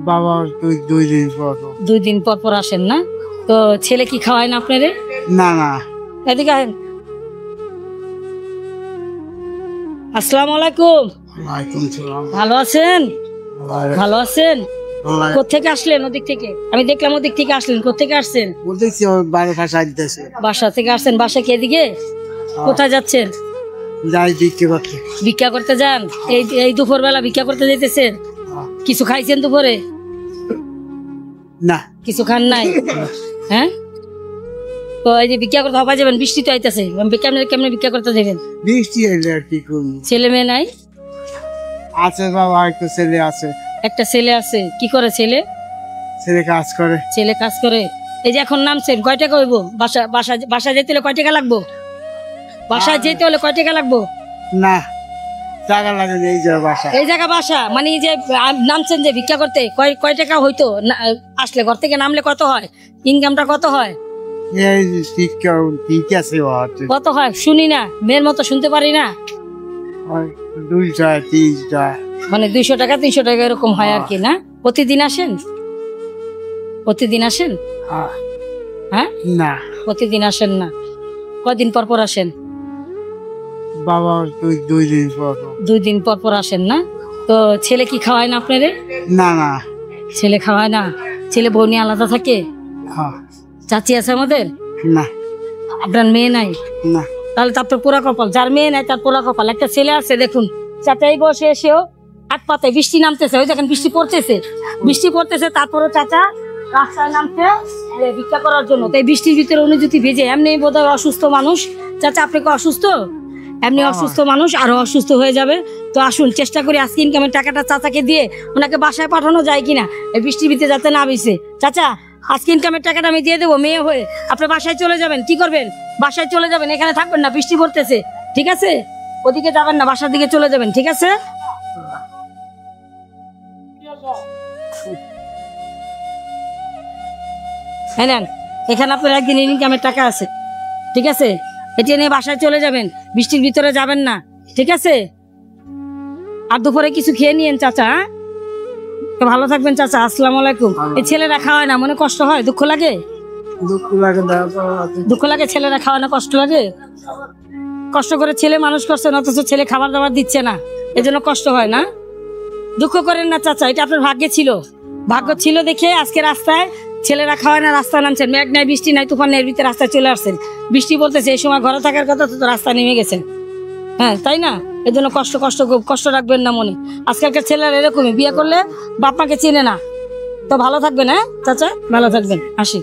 বাবা দুই দিন পর। 2 দিন পর পর আসেন না? তো ছেলে কি খাওয়ায় না আপনারে? না না। এদিকে আসেন। আসসালামু আলাইকুম। ওয়ালাইকুম সালাম। ভালো আছেন? ভালো আছেন? কোত্থেকে আসলেন? ওদিক থেকে আমি দেখলাম, ওদিক থেকে আসলেন। কোত্থেকে আসছেন? বলতেছি বাড়ির কাছে আসতেছে। বাসা থেকে আসছেন? বাসা কি এদিকে? কোথায় যাচ্ছেন? যাই বিক্রি করতে। ভিক্ষা করতে যান? এই দুপুর বেলা ভিক্ষা করতে যাইতেছেন? কিছু খাইছেন দুপুরে? না কিছু খান নাই? হ্যাঁ, তো এই যে ভিক্ষা করতে হবা যাবেন, বৃষ্টি তো আইতেছে, কেমনে ভিক্ষা করতে যাবেন? বৃষ্টি এলে আর কি করবো। ছেলে মেয়ে নাই? আছে বাবা, একটা ছেলে আছে। একটা ছেলে আছে। কি করে ছেলে? ছেলে কাজ করে। ছেলে কাজ করে। এই যে এখন নামছেন, কয় টাকা হইব? বাসা যেতে হলে কয় টাকা লাগবো? বাসায় যেতে হলে কয় টাকা লাগবো? না টাকা লাগে না, এই যে বাসা। এই জায়গা বাসা মানে এই যে নামছেন যে ভিক্ষা করতে, কয় টাকা হইতো আসলে? ঘর থেকে নামলে কত হয়? ইনকামটা কত হয়? এই ঠিক আছে। কত হয় শুনি না, মেয়ের মতো শুনতে পারি না। 200 300। মানে 200 টাকা 300 টাকা এরকম হয় আর কি না? প্রতিদিন আসেন? প্রতিদিন আসেন? হ্যাঁ না প্রতিদিন আসেন না। কয়দিন পর পর আসেন? বাবা দুই দিন পর। 2 দিন পর পর আসেন না? তো ছেলে কি খাওয়ায় না আপনারে? না না। ছেলে খাওয়ায় না? ছেলে বউ নিয়ে আলাদা থাকে? হ্যাঁ। চাচি আছে আমাদের? না। আপনার মেয়ে নাই? না। তাহলে তো আপনার পোড়া কপাল। যার মেয়ে নাই তার পোড়া কপাল। একটা ছেলে আছে দেখুন, চাচাই বসে এসেও হাত পাতে, বৃষ্টি নামতেছে, ওই দেখেন বৃষ্টি পড়তেছে, তারপরে চাচা রাস্তায় নামছে ভিক্ষা করার জন্য। তো এই বৃষ্টির ভিতরে উনি যদি ভেজে, এমনি বোধহয় অসুস্থ মানুষ। চাচা আপনি কি অসুস্থ? এমনি অসুস্থ মানুষ, আরো অসুস্থ হয়ে যাবে। তো আসুন চেষ্টা করি আজকে ইনকামের টাকাটা চাচাকে দিয়ে ওনাকে বাসায় পাঠানো যায় কিনা, এই বৃষ্টির ভিতরে যাতে না ভিজে। চাচা আজকে ইনকামের টাকাটা আমি দিয়ে দেবো, মেয়ে হয়ে আপনি বাসায় চলে যাবেন। কি করবেন? বাসায় চলে যাবেন, এখানে থাকবেন না, বৃষ্টি পড়তেছে, ঠিক আছে? ওদিকে যাবেন না, বাসার দিকে চলে যাবেন, ঠিক আছে? হ্যাঁ, এখানে আপনার একদিনের ইনকামের টাকা আছে, ঠিক আছে? এটা নিয়ে বাসায় চলে যাবেন, বৃষ্টির ভিতরে যাবেন না, ঠিক আছে? আর দুপুরে কিছু খেয়ে নিয়েন চাচা। হ্যাঁ, ভালো থাকবেন চাচা। আসসালামু আলাইকুম। এই ছেলেরা খাওয়ায় না, মনে কষ্ট হয়? দুঃখ লাগে? দুঃখ লাগে ছেলেরা খাওয়ায় না, কষ্ট লাগে? কষ্ট করে ছেলে মানুষ করছেন, অথচ ছেলে খাবার দাবার দিচ্ছে না, এজন্য কষ্ট হয় না? দুঃখ করেন না চাচা, এটা আপনার ভাগ্যে ছিল। ভাগ্য ছিল দেখে আজকে রাস্তায় ছেলেরা খাওয়ায় না, রাস্তায় নামছেন। মেঘ নাই, বৃষ্টি নাই, তুফান নেই, ভিতরে রাস্তায় চলে আসছেন। বৃষ্টি বলতেছে, এই সময় ঘরে থাকার কথা, তো রাস্তায় নেমে গেছেন। হ্যাঁ, তাই না? এই জন্য কষ্ট রাখবেন না মনে। আজকালকার ছেলেরা এরকমই, বিয়ে করলে বাপ মাকে চেনে না। তো ভালো থাকবেন। হ্যাঁ চাচা, ভালো থাকবেন। আসি।